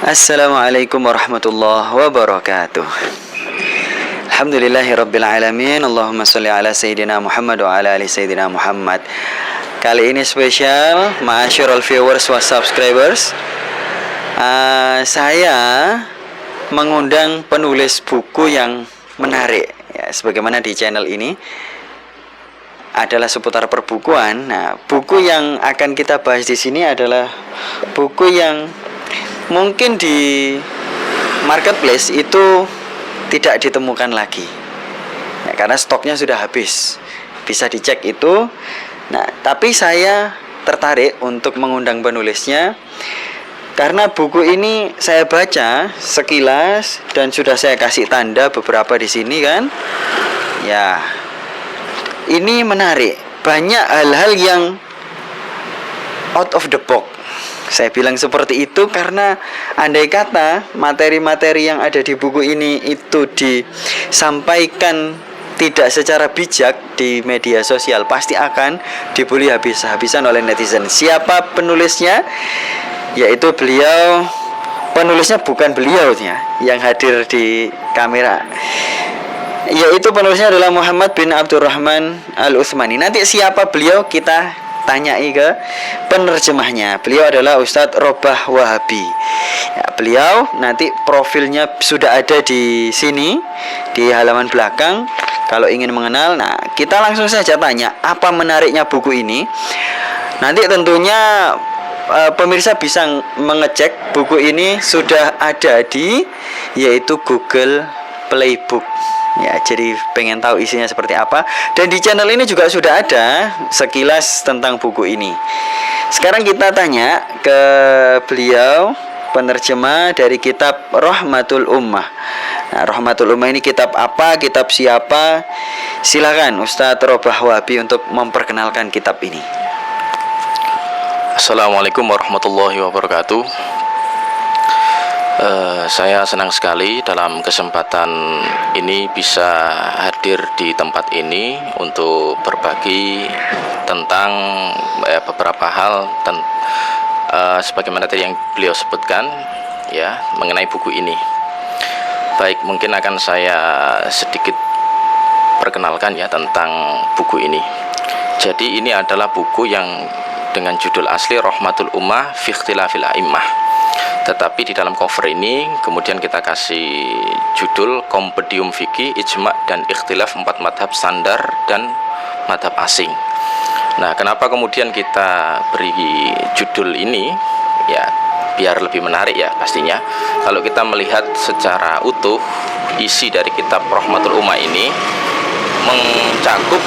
Assalamualaikum warahmatullahi wabarakatuh. Alhamdulillahirabbil alamin. Allahumma shalli ala sayyidina Muhammad wa ala ali sayyidina Muhammad. Kali ini spesial ma'asyiral viewers wa subscribers. Saya mengundang penulis buku yang menarik ya, sebagaimana di channel ini adalah seputar perbukuan. Nah, buku yang akan kita bahas di sini adalah buku yang mungkin di marketplace itu tidak ditemukan lagi ya, karena stoknya sudah habis. Bisa dicek itu. Nah, tapi saya tertarik untuk mengundang penulisnya karena buku ini saya baca sekilas dan sudah saya kasih tanda beberapa di sini kan. Ya, ini menarik. Banyak hal-hal yang out of the box. Saya bilang seperti itu karena andai kata materi-materi yang ada di buku ini itu disampaikan tidak secara bijak di media sosial, pasti akan dibully habis-habisan oleh netizen. Siapa penulisnya? Yaitu beliau. Penulisnya bukan beliau ya, yang hadir di kamera. Yaitu penulisnya adalah Muhammad bin Abdurrahman Al-Utsmani. Nanti siapa beliau kita tanyai ke penerjemahnya. Beliau adalah Ustadz Robah Wahabi ya, beliau nanti profilnya sudah ada di sini di halaman belakang kalau ingin mengenal. Nah, kita langsung saja tanya apa menariknya buku ini. Nanti tentunya pemirsa bisa mengecek buku ini sudah ada di yaitu Google Playbook ya, jadi pengen tahu isinya seperti apa. Dan di channel ini juga sudah ada sekilas tentang buku ini. Sekarang kita tanya ke beliau, penerjemah dari kitab Rahmatul Ummah. Nah, Rahmatul Ummah ini kitab apa? Kitab siapa? Silakan Ustadz Robah Wahabi untuk memperkenalkan kitab ini. Assalamualaikum warahmatullahi wabarakatuh. Saya senang sekali dalam kesempatan ini bisa hadir di tempat ini untuk berbagi tentang beberapa hal sebagaimana tadi yang beliau sebutkan ya mengenai buku ini. Baik, mungkin akan saya sedikit perkenalkan ya tentang buku ini. Jadi ini adalah buku yang dengan judul asli Rahmatul Ummah fi Ikhtilafil A'immah. Tetapi di dalam cover ini kemudian kita kasih judul Kompendium Fikih, Ijma' dan Ikhtilaf 4 madhab standar dan madhab asing. Nah, kenapa kemudian kita beri judul ini? Ya, biar lebih menarik ya pastinya. Kalau kita melihat secara utuh, isi dari kitab Rahmatul Ummah ini mencakup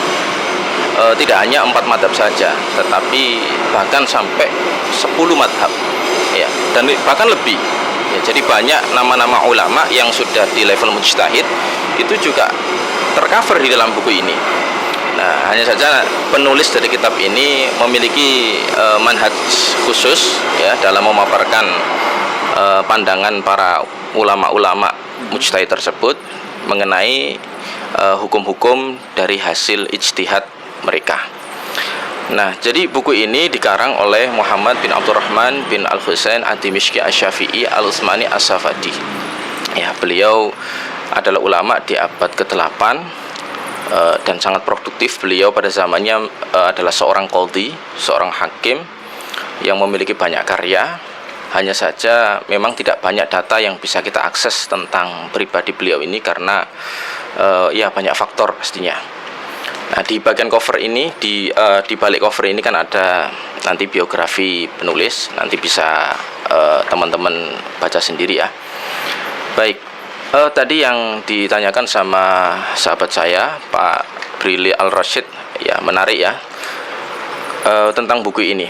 tidak hanya 4 madhab saja, tetapi bahkan sampai 10 madhab ya, dan bahkan lebih ya. Jadi banyak nama-nama ulama yang sudah di level mujtahid itu juga tercover di dalam buku ini. Nah, hanya saja penulis dari kitab ini memiliki manhaj khusus ya dalam memaparkan pandangan para ulama-ulama mujtahid tersebut mengenai hukum-hukum dari hasil ijtihad mereka. Nah, jadi buku ini dikarang oleh Muhammad bin Abdurrahman bin Al-Husain Ad-Dimishqi Asy-Syafi'i Al-Utsmani As-Safadi. Ya, beliau adalah ulama di abad ke-8 dan sangat produktif. Beliau pada zamannya adalah seorang qadhi, seorang hakim yang memiliki banyak karya. Hanya saja memang tidak banyak data yang bisa kita akses tentang pribadi beliau ini karena ya banyak faktor pastinya. Nah, di bagian cover ini, di balik cover ini kan ada nanti biografi penulis, nanti bisa teman-teman baca sendiri ya. Baik, tadi yang ditanyakan sama sahabat saya, Pak Brili Al-Rashid, ya menarik ya, tentang buku ini.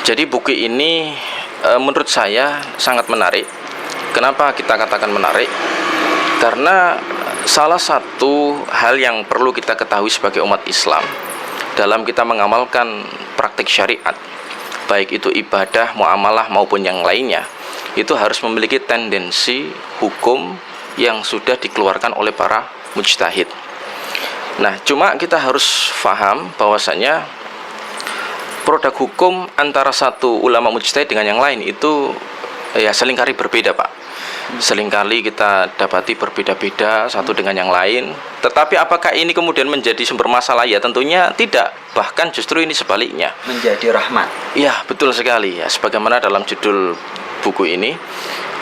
Jadi buku ini menurut saya sangat menarik. Kenapa kita katakan menarik? Karena salah satu hal yang perlu kita ketahui sebagai umat Islam dalam kita mengamalkan praktik syariat, baik itu ibadah, muamalah maupun yang lainnya, itu harus memiliki tendensi hukum yang sudah dikeluarkan oleh para mujtahid. Nah, cuma kita harus paham bahwasanya produk hukum antara satu ulama mujtahid dengan yang lain itu ya seringkali berbeda Pak. Seringkali kita dapati berbeda-beda satu dengan yang lain. Tetapi apakah ini kemudian menjadi sumber masalah? Ya tentunya tidak. Bahkan justru ini sebaliknya. Menjadi rahmat. Ya betul sekali ya. Sebagaimana dalam judul buku ini,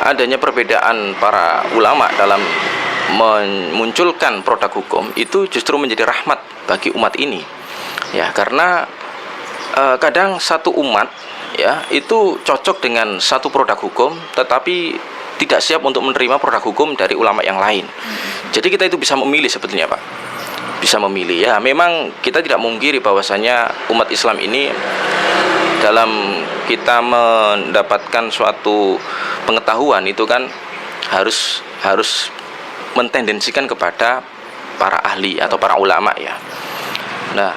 adanya perbedaan para ulama dalam memunculkan produk hukum itu justru menjadi rahmat bagi umat ini. Ya karena kadang satu umat ya itu cocok dengan satu produk hukum, tetapi tidak siap untuk menerima produk hukum dari ulama yang lain. Jadi kita itu bisa memilih sebetulnya Pak. Bisa memilih ya. Memang kita tidak memungkiri bahwasanya umat Islam ini dalam kita mendapatkan suatu pengetahuan itu kan harus mentendensikan kepada para ahli atau para ulama ya. Nah,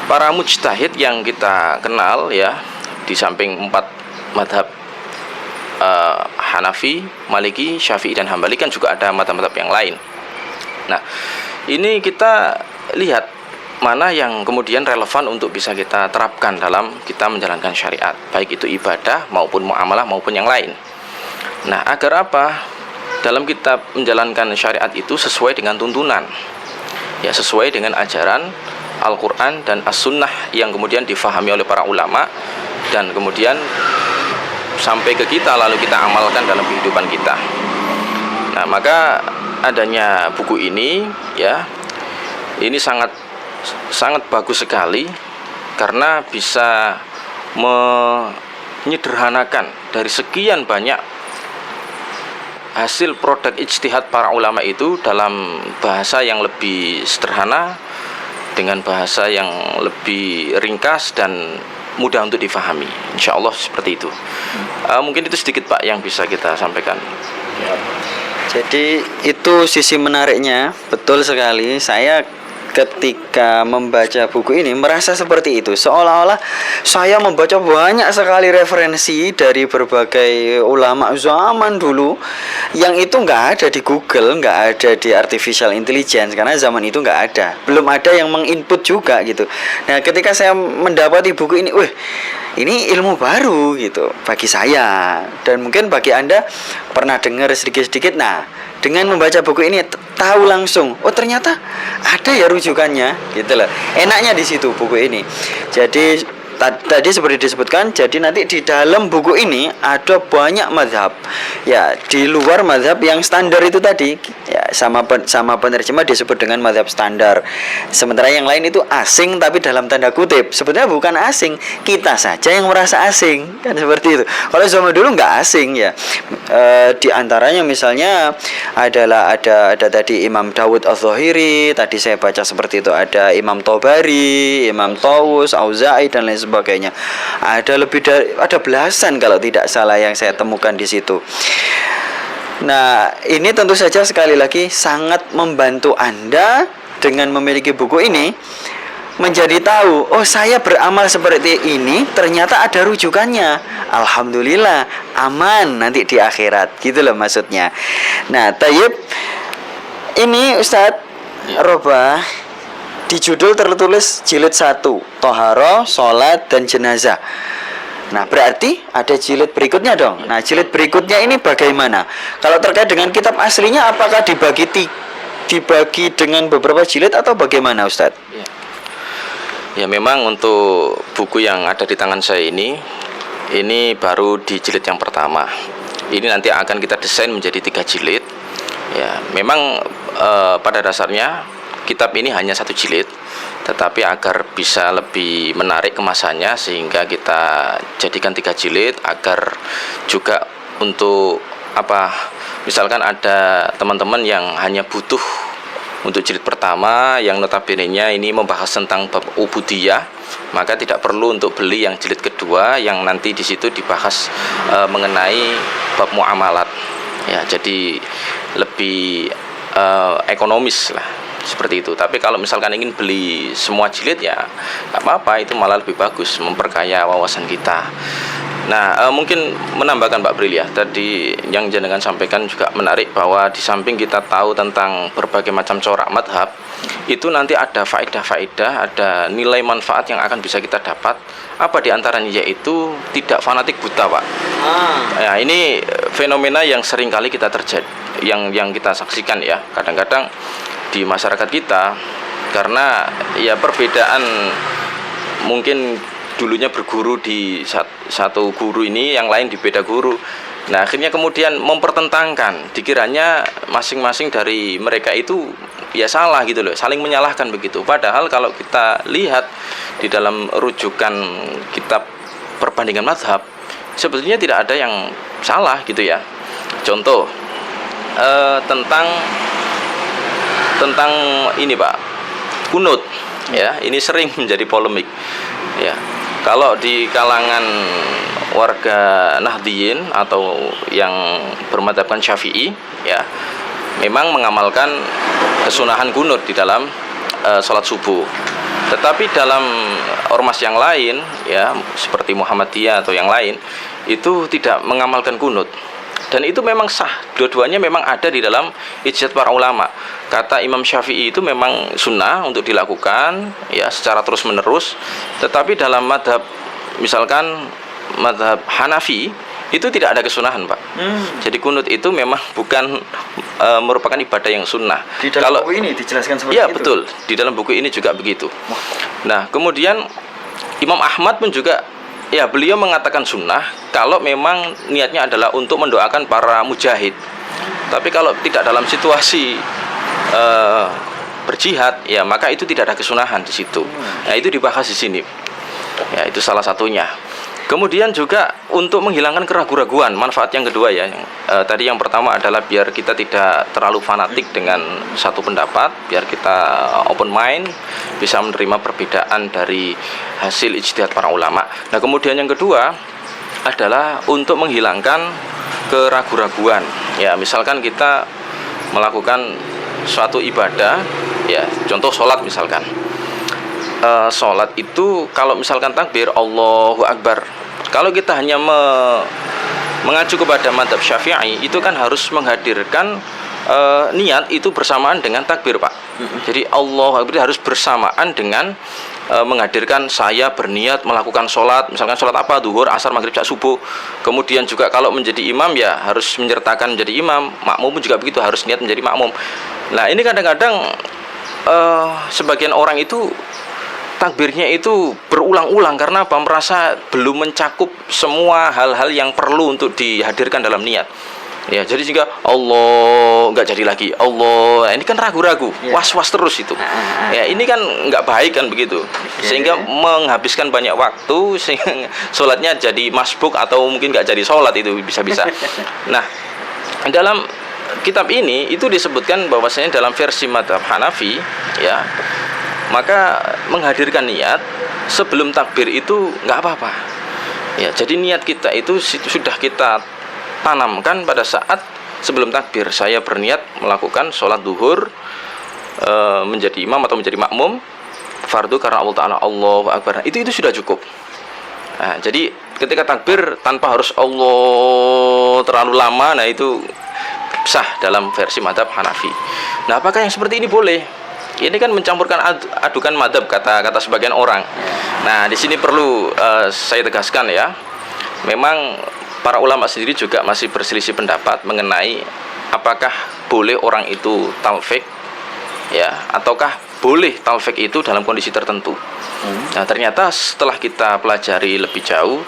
para mujtahid yang kita kenal ya, di samping 4 madhab Hanafi, Maliki, Syafi'i dan Hambali kan juga ada madhab-madhab yang lain. Nah, ini kita lihat mana yang kemudian relevan untuk bisa kita terapkan dalam kita menjalankan syariat, baik itu ibadah maupun muamalah maupun yang lain. Nah, agar apa? Dalam kita menjalankan syariat itu sesuai dengan tuntunan, ya sesuai dengan ajaran Al-Quran dan As-Sunnah yang kemudian difahami oleh para ulama dan kemudian sampai ke kita lalu kita amalkan dalam kehidupan kita. Nah, maka adanya buku ini ya, ini sangat bagus sekali karena bisa menyederhanakan dari sekian banyak hasil produk ijtihad para ulama itu dalam bahasa yang lebih sederhana, dengan bahasa yang lebih ringkas dan mudah untuk difahami. Insya Allah seperti itu. Mungkin itu sedikit Pak yang bisa kita sampaikan. Jadi itu sisi menariknya, betul sekali. Saya ketika membaca buku ini merasa seperti itu, seolah-olah saya membaca banyak sekali referensi dari berbagai ulama zaman dulu yang itu nggak ada di Google, nggak ada di artificial intelligence, karena zaman itu nggak ada, belum ada yang menginput juga gitu. Nah, ketika saya mendapati buku ini, ini ilmu baru gitu bagi saya, dan mungkin bagi Anda pernah dengar sedikit-sedikit. Nah, dengan membaca buku ini tahu langsung, oh ternyata ada ya rujukannya gitu loh. Enaknya di situ buku ini. Jadi tadi seperti disebutkan, jadi nanti di dalam buku ini ada banyak mazhab. Ya, di luar mazhab yang standar itu tadi, ya sama penerjemah disebut dengan mazhab standar. Sementara yang lain itu asing, tapi dalam tanda kutip. Sebenarnya bukan asing, kita saja yang merasa asing, kan seperti itu. Kalau zaman dulu nggak asing ya. Di antaranya misalnya adalah ada tadi Imam Dawud Az-Zahiri, tadi saya baca seperti itu, ada Imam Tobari, Imam Tawus, Auza'i dan lain sebagainya. Ada belasan kalau tidak salah yang saya temukan di situ. Nah, ini tentu saja sekali lagi sangat membantu Anda dengan memiliki buku ini menjadi tahu, oh saya beramal seperti ini ternyata ada rujukannya. Alhamdulillah, aman nanti di akhirat. Gitu loh maksudnya. Nah, tayyib, ini Ustadz Roba, di judul tertulis jilid 1, Toharo, Sholat, dan Jenazah. Nah, berarti ada jilid berikutnya dong. Nah, jilid berikutnya ini bagaimana? Kalau terkait dengan kitab aslinya, apakah dibagi dengan beberapa jilid atau bagaimana Ustadz? Ya, memang untuk buku yang ada di tangan saya ini baru di jilid yang pertama. Ini nanti akan kita desain menjadi 3 jilid. Ya, memang pada dasarnya kitab ini hanya 1 jilid, tetapi agar bisa lebih menarik kemasannya sehingga kita jadikan 3 jilid agar juga untuk misalkan ada teman-teman yang hanya butuh untuk jilid pertama yang notabene-nya ini membahas tentang bab ubudiyah, maka tidak perlu untuk beli yang jilid kedua yang nanti di situ dibahas mengenai bab muamalat. Ya, jadi lebih ekonomis lah seperti itu. Tapi kalau misalkan ingin beli semua jilid ya nggak apa-apa, itu malah lebih bagus, memperkaya wawasan kita. Nah, mungkin menambahkan Pak Bril ya, tadi yang jenengan sampaikan juga menarik bahwa di samping kita tahu tentang berbagai macam corak madhab, itu nanti ada faedah-faedah, ada nilai manfaat yang akan bisa kita dapat. Apa diantaranya yaitu tidak fanatik buta, Pak. Nah, ini fenomena yang sering kali kita terjadi, yang kita saksikan ya, kadang-kadang di masyarakat kita, karena ya perbedaan mungkin dulunya berguru di satu guru ini, yang lain di beda guru. Nah, akhirnya kemudian mempertentangkan, dikiranya masing-masing dari mereka itu ya salah gitu loh, saling menyalahkan begitu. Padahal kalau kita lihat di dalam rujukan kitab perbandingan mazhab, sebetulnya tidak ada yang salah gitu ya. Contoh tentang ini Pak, kunut ya, ini sering menjadi polemik ya. Kalau di kalangan warga Nahdliyin atau yang bermadzhabkan Syafi'i ya, memang mengamalkan kesunahan kunut di dalam sholat subuh. Tetapi dalam ormas yang lain ya, seperti Muhammadiyah atau yang lain, itu tidak mengamalkan kunut. Dan itu memang sah, dua-duanya memang ada di dalam ijtihad para ulama. Kata Imam Syafi'i itu memang sunnah untuk dilakukan ya secara terus menerus. Tetapi dalam madhab, misalkan madhab Hanafi, itu tidak ada kesunahan Pak. Jadi kunut itu memang bukan merupakan ibadah yang sunnah. Di dalam buku ini dijelaskan seperti ya, itu? Betul, di dalam buku ini juga begitu. Nah, kemudian Imam Ahmad pun juga ya, beliau mengatakan sunnah kalau memang niatnya adalah untuk mendoakan para mujahid. Tapi kalau tidak dalam situasi berjihad, ya maka itu tidak ada kesunahan di situ. Nah, itu dibahas di sini. Ya, itu salah satunya. Kemudian juga untuk menghilangkan keraguan-raguan, manfaat yang kedua ya. Tadi yang pertama adalah biar kita tidak terlalu fanatik dengan satu pendapat, biar kita open mind, bisa menerima perbedaan dari hasil ijtihad para ulama. Nah, kemudian yang kedua adalah untuk menghilangkan keraguan-raguan. Ya, misalkan kita melakukan suatu ibadah, ya, contoh sholat misalkan. Sholat itu kalau misalkan takbir Allahu Akbar, kalau kita hanya mengacu kepada madhab Syafi'i, itu kan harus menghadirkan niat itu bersamaan dengan takbir Pak. Jadi Allahu Akbar harus bersamaan dengan menghadirkan saya berniat melakukan sholat, misalkan sholat apa, duhur, asar, maghrib, isya, subuh. Kemudian juga kalau menjadi imam ya harus menyertakan menjadi imam, makmum pun juga begitu, harus niat menjadi makmum. Nah, ini kadang-kadang sebagian orang itu takbirnya itu berulang-ulang karena apa? Merasa belum mencakup semua hal-hal yang perlu untuk dihadirkan dalam niat. Ya, jadi jika Allah nggak jadi lagi, Allah, ini kan ragu-ragu, was-was terus itu. Ya, ini kan nggak baik kan begitu. Sehingga menghabiskan banyak waktu, sehingga sholatnya jadi masbuk atau mungkin nggak jadi sholat, itu bisa-bisa. Nah, dalam kitab ini itu disebutkan bahwasanya dalam versi madhab Hanafi ya, maka menghadirkan niat sebelum takbir itu nggak apa-apa. Ya, jadi niat kita itu sudah kita tanamkan pada saat sebelum takbir. Saya berniat melakukan sholat duhur, menjadi imam atau menjadi makmum fardu karena Allah Ta'ala, Allahu Akbar. Itu sudah cukup. Nah, jadi ketika takbir tanpa harus Allah terlalu lama, nah itu sah dalam versi madhab Hanafi. Nah, apakah yang seperti ini boleh? Ini kan mencampurkan adukan madhab, kata sebagian orang. Nah, di sini perlu saya tegaskan ya, memang para ulama sendiri juga masih berselisih pendapat mengenai apakah boleh orang itu talfik ya, ataukah boleh talfik itu dalam kondisi tertentu. Nah, ternyata setelah kita pelajari lebih jauh,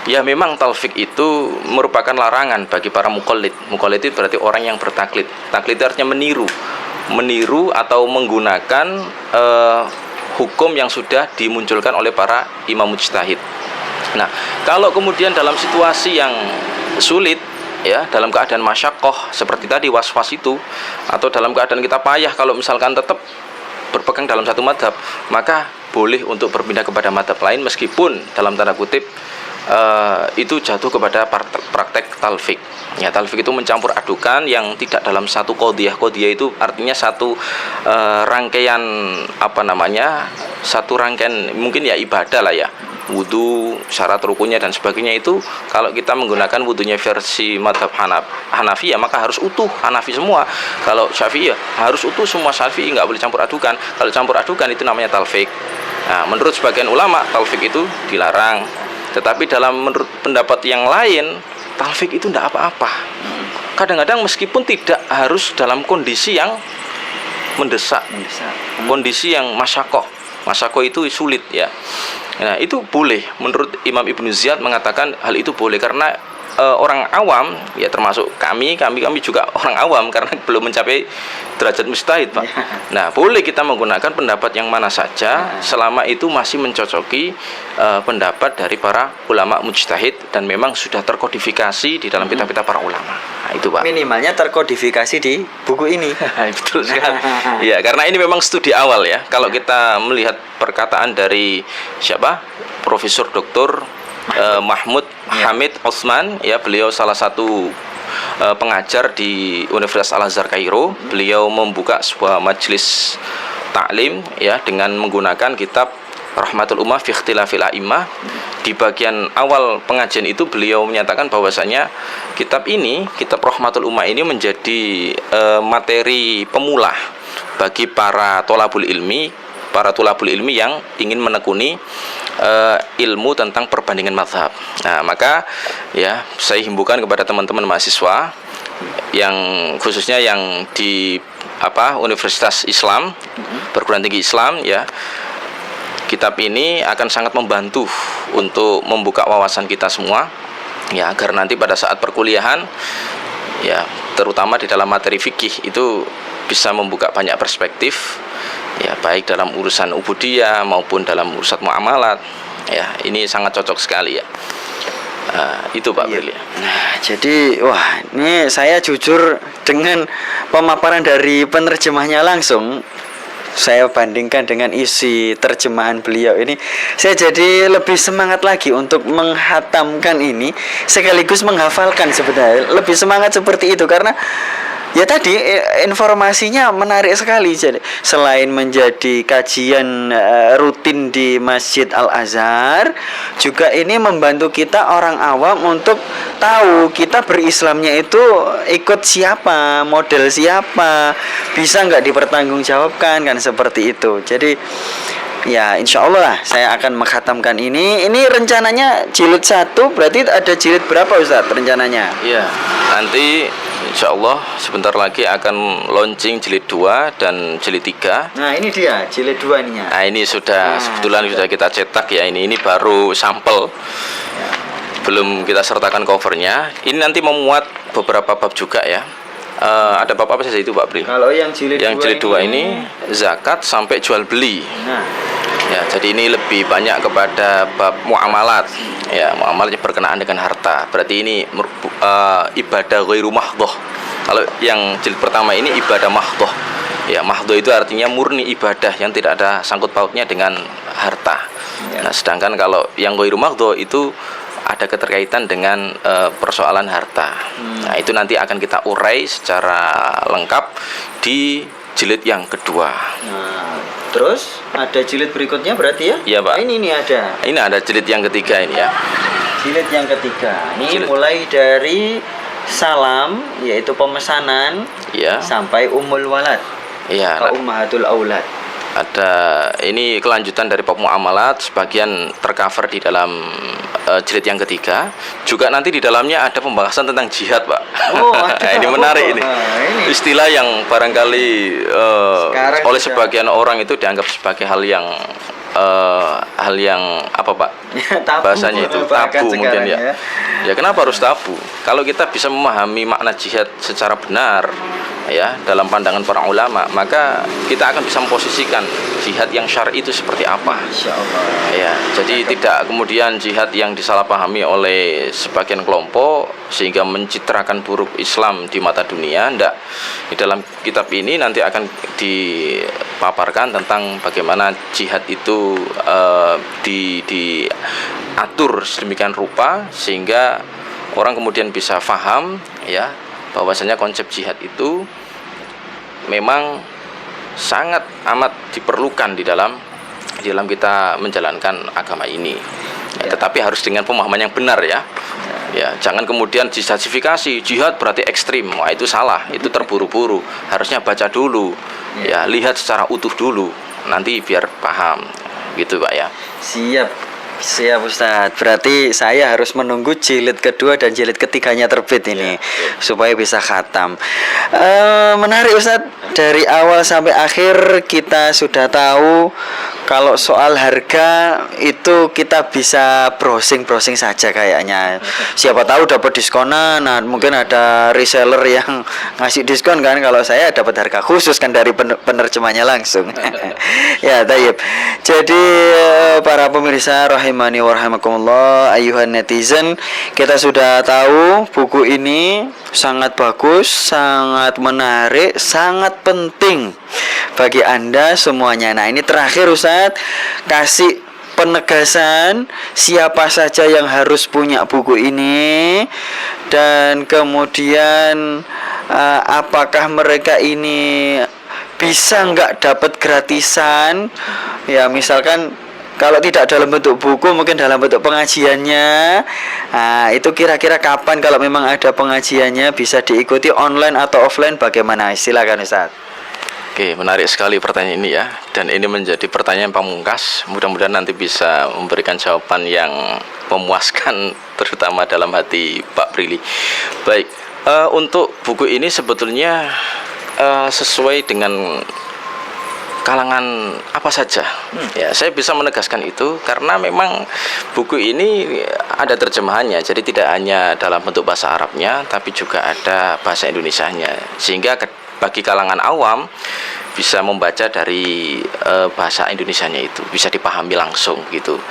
ya memang talfik itu merupakan larangan bagi para muqallid. Muqallid itu berarti orang yang bertaklid. Taklid itu artinya meniru atau menggunakan hukum yang sudah dimunculkan oleh para imam mujtahid. Nah, kalau kemudian dalam situasi yang sulit ya, dalam keadaan masyaqqah seperti tadi was-was itu, atau dalam keadaan kita payah kalau misalkan tetap berpegang dalam satu madhab, maka boleh untuk berpindah kepada madhab lain meskipun dalam tanda kutip itu jatuh kepada praktek talfik. Ya, talfik itu mencampur adukan yang tidak dalam satu qodiyah. Qodiyah itu artinya satu rangkaian satu rangkaian mungkin ya ibadah lah ya. wudhu, syarat rukunnya dan sebagainya itu kalau kita menggunakan wudhunya versi madhab Hanafi ya maka harus utuh Hanafi semua. Kalau Syafi'i ya harus utuh semua Syafi'i, nggak boleh campur adukan. Kalau campur adukan itu namanya talfik. Nah, menurut sebagian ulama talfik itu dilarang. Tetapi menurut pendapat yang lain talfik itu tidak apa-apa. Kadang-kadang meskipun tidak harus dalam kondisi yang mendesak. Kondisi yang masyaqah itu sulit ya. Nah, itu boleh. Menurut Imam Ibnu Ziyad mengatakan hal itu boleh karena orang awam ya termasuk kami juga orang awam karena belum mencapai derajat mujtahid, Pak. Nah, boleh kita menggunakan pendapat yang mana saja selama itu masih mencocoki pendapat dari para ulama mujtahid dan memang sudah terkodifikasi di dalam kitab-kitab para ulama. Nah, itu, Pak. Minimalnya terkodifikasi di buku ini. Betul sekali. Ya, karena ini memang studi awal ya. Kalau kita melihat perkataan dari siapa? Profesor Dr. Mahmud Hamid Osman ya, beliau salah satu pengajar di Universitas Al-Azhar Kairo. Beliau membuka sebuah majelis taklim ya dengan menggunakan kitab Rahmatul Ummah fi Ikhtilafil A'immah. Di bagian awal pengajian itu beliau menyatakan bahwasanya kitab Rahmatul Ummah ini menjadi materi pemula bagi para tolabul ilmi yang ingin menekuni ilmu tentang perbandingan mazhab. Nah, maka ya saya himbaukan kepada teman-teman mahasiswa yang khususnya yang di Universitas Islam, perguruan tinggi Islam ya. Kitab ini akan sangat membantu untuk membuka wawasan kita semua ya, agar nanti pada saat perkuliahan ya, terutama di dalam materi fikih itu bisa membuka banyak perspektif ya, baik dalam urusan ubudiyah maupun dalam urusan muamalat ya. Ini sangat cocok sekali ya. Itu Pak Bril. Nah, jadi wah, ini saya jujur dengan pemaparan dari penerjemahnya langsung, saya bandingkan dengan isi terjemahan beliau ini, saya jadi lebih semangat lagi untuk menghatamkan ini sekaligus menghafalkan. Sebenarnya lebih semangat seperti itu karena ya tadi informasinya menarik sekali. Jadi selain menjadi kajian rutin di Masjid Al-Azhar, juga ini membantu kita orang awam untuk tahu kita berislamnya itu ikut siapa, model siapa, bisa nggak dipertanggungjawabkan, kan seperti itu. Jadi ya insya Allah lah saya akan menghatamkan ini. Ini rencananya jilid 1, berarti ada jilid berapa Ustadz rencananya? Iya, nanti insya Allah sebentar lagi akan launching jilid 2 dan jilid 3. Nah, ini dia jilid 2 ininya. Nah, ini sudah kebetulan sudah kita cetak ya. Ini baru sampel, belum kita sertakan covernya. Ini nanti memuat beberapa bab juga ya. Ada bab apa saja itu Pak Bri? Kalau yang jilid 2 ini zakat sampai jual beli. Nah, ya, jadi ini lebih banyak kepada bab muamalat. Ya, muamalatnya berkenaan dengan harta. Berarti ini ibadah ghairu mahdhah. Kalau yang jilid pertama ini ibadah mahdhah. Ya, mahdhah itu artinya murni ibadah yang tidak ada sangkut pautnya dengan harta. Ya. Nah, sedangkan kalau yang ghairu mahdhah itu ada keterkaitan dengan persoalan harta. Nah, itu nanti akan kita urai secara lengkap di jilid yang kedua. Nah, terus ada jilid berikutnya berarti ya? Iya Pak. Ini ada. Ini ada jilid yang ketiga ini ya. Jilid yang ketiga. Ini Jilid. mulai dari salam, yaitu pemesanan, Iya. sampai ummul walad. Iya. Ummahatul aulad. Ada ini kelanjutan dari bab muamalat, sebagian tercover di dalam jilid yang ketiga. Juga nanti di dalamnya ada pembahasan tentang jihad, Pak. Oh, ada. Ini menarik ini. Ini Istilah yang barangkali oleh sudah- sebagian orang itu dianggap sebagai hal yang apa Pak? Tabu, Bahasanya itu bahkan tabu mungkin sekarang ya. Ya kenapa harus tabu? Kalau kita bisa memahami makna jihad secara benar ya dalam pandangan para ulama, maka kita akan bisa memposisikan jihad yang syar'i itu seperti apa. Insya Allah. Ya, jadi tidak kemudian jihad yang disalahpahami oleh sebagian kelompok sehingga mencitrakan buruk Islam di mata dunia. Ndak. Di dalam kitab ini nanti akan dipaparkan tentang bagaimana jihad itu diatur sedemikian rupa sehingga orang kemudian bisa paham ya bahwasanya konsep jihad itu memang sangat amat diperlukan di dalam kita menjalankan agama ini. tetapi harus dengan pemahaman yang benar ya. Ya, jangan kemudian dijustifikasi jihad berarti ekstrim. Wah, itu salah, itu terburu-buru. Harusnya baca dulu. Ya, lihat secara utuh dulu. Nanti biar paham. Gitu, Pak ya. Siap Ustadz. Berarti saya harus menunggu jilid kedua dan jilid ketiganya terbit ini supaya bisa khatam. Menarik Ustadz. Dari awal sampai akhir kita sudah tahu kalau soal harga itu kita bisa browsing saja kayaknya. Siapa tahu dapat diskonan. Nah, mungkin ada reseller yang ngasih diskon kan. Kalau saya dapat harga khusus kan dari penerjemahnya langsung. Ya, tayyib. Jadi para pemirsa rahimani wa rahimakumullah, ayuhan netizen, kita sudah tahu buku ini sangat bagus, sangat menarik, sangat penting bagi Anda semuanya. Nah, ini terakhir Ustadz, kasih penegasan siapa saja yang harus punya buku ini, dan kemudian apakah mereka ini bisa nggak dapat gratisan. Ya, misalkan kalau tidak dalam bentuk buku, mungkin dalam bentuk pengajiannya. Nah, itu kira-kira kapan kalau memang ada pengajiannya bisa diikuti online atau offline, bagaimana? Silakan Ustaz. Oke, menarik sekali pertanyaan ini ya. Dan ini menjadi pertanyaan pamungkas. Mudah-mudahan nanti bisa memberikan jawaban yang memuaskan, terutama dalam hati Pak Brili. Baik, untuk buku ini sebetulnya sesuai dengan kalangan apa saja. Ya, saya bisa menegaskan itu karena memang buku ini ada terjemahannya. Jadi tidak hanya dalam bentuk bahasa Arabnya, tapi juga ada bahasa Indonesianya. Sehingga bagi kalangan awam bisa membaca dari bahasa Indonesianya itu, bisa dipahami langsung gitu.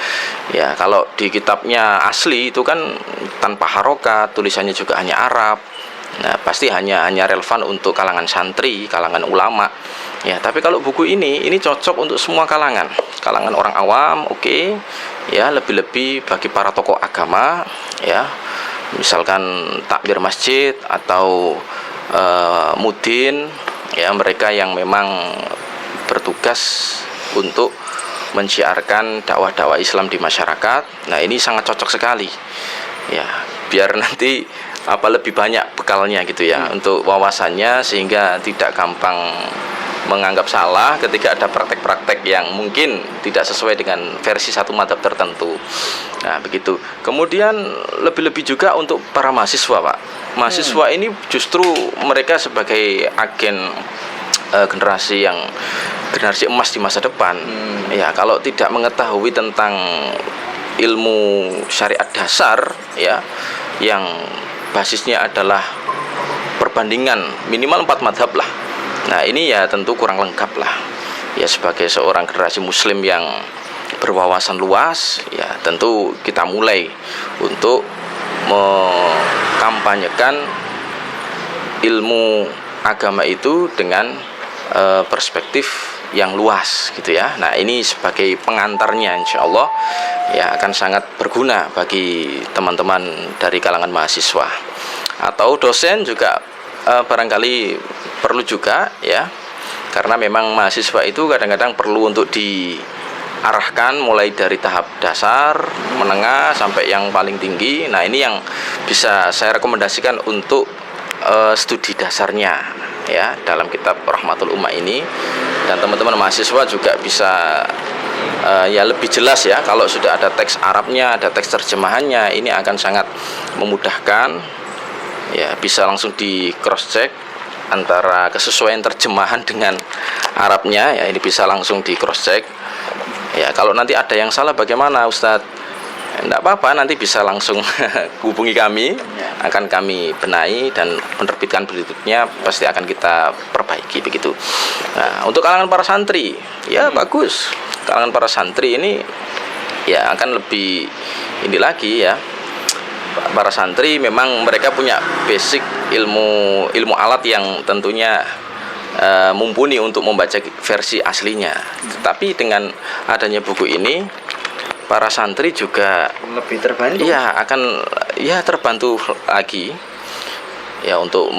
Ya, kalau di kitabnya asli itu kan tanpa harokat, tulisannya juga hanya Arab. Nah, pasti hanya relevan untuk kalangan santri, kalangan ulama. Ya, tapi kalau buku ini cocok untuk semua kalangan orang awam, oke. Ya, lebih-lebih bagi para tokoh agama, ya. Misalkan takmir masjid atau mudin, ya, mereka yang memang bertugas untuk menciarkan dakwah-dakwah Islam di masyarakat. Nah, ini sangat cocok sekali. Ya, biar nanti lebih banyak bekalnya gitu ya, untuk wawasannya, sehingga tidak gampang menganggap salah ketika ada praktek-praktek yang mungkin tidak sesuai dengan versi satu mazhab tertentu. Nah, begitu. Kemudian lebih-lebih juga untuk para mahasiswa, Pak. Mahasiswa ini justru mereka sebagai agen generasi emas di masa depan. Ya, kalau tidak mengetahui tentang ilmu syariat dasar, ya, yang basisnya adalah perbandingan minimal 4 madhab lah. Nah, ini ya tentu kurang lengkap lah. Ya, sebagai seorang generasi muslim yang berwawasan luas, ya tentu kita mulai untuk mengkampanyekan ilmu agama itu dengan perspektif yang luas gitu ya. Nah, ini sebagai pengantarnya, insya Allah ya akan sangat berguna bagi teman-teman dari kalangan mahasiswa atau dosen juga. Barangkali perlu juga ya, karena memang mahasiswa itu kadang-kadang perlu untuk diarahkan mulai dari tahap dasar, menengah sampai yang paling tinggi. Nah, ini yang bisa saya rekomendasikan untuk studi dasarnya ya dalam kitab Rahmatul Ummah ini. Dan teman-teman mahasiswa juga bisa ya lebih jelas ya, kalau sudah ada teks Arabnya, ada teks terjemahannya, ini akan sangat memudahkan. Ya, bisa langsung di cross check antara kesesuaian terjemahan dengan Arabnya, ya ini bisa langsung di cross check. Ya, kalau nanti ada yang salah bagaimana Ustadz? Enggak apa-apa, nanti bisa langsung hubungi kami, akan kami benahi dan menerbitkan berikutnya pasti akan kita perbaiki begitu. Nah, untuk kalangan para santri, ya bagus. Kalangan para santri ini ya akan lebih ini lagi ya. Para santri memang mereka punya basic ilmu alat yang tentunya mumpuni untuk membaca versi aslinya. Tetapi dengan adanya buku ini, para santri juga lebih terbantu. Iya, akan ya terbantu lagi ya untuk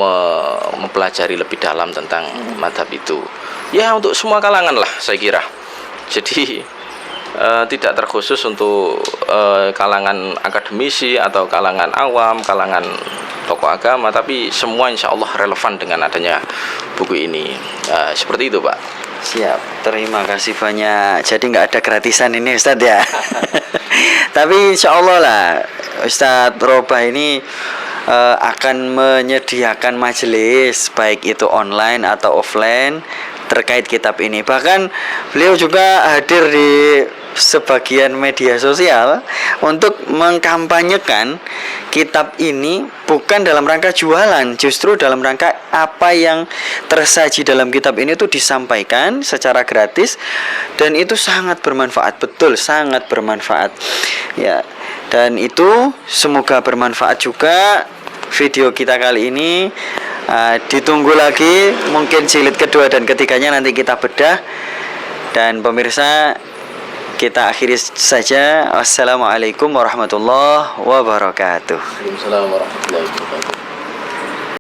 mempelajari lebih dalam tentang mazhab itu. Ya, untuk semua kalangan lah saya kira. Jadi tidak terkhusus untuk kalangan akademisi atau kalangan awam, kalangan tokoh agama, tapi semua insya Allah relevan dengan adanya buku ini. Seperti itu, Pak. Siap, terima kasih banyak. Jadi nggak ada gratisan ini Ustadz ya. Tapi insya Allah lah Ustadz Robah ini akan menyediakan majelis baik itu online atau offline terkait kitab ini. Bahkan beliau juga hadir di sebagian media sosial untuk mengkampanyekan kitab ini bukan dalam rangka jualan, justru dalam rangka apa yang tersaji dalam kitab ini itu disampaikan secara gratis, dan itu sangat bermanfaat, betul sangat bermanfaat ya. Dan itu semoga bermanfaat juga video kita kali ini. Ditunggu lagi mungkin jilid kedua dan ketiganya nanti kita bedah. Dan pemirsa, kita akhiri saja. Wassalamualaikum warahmatullahi wabarakatuh. Waalaikumsalam warahmatullahi wabarakatuh.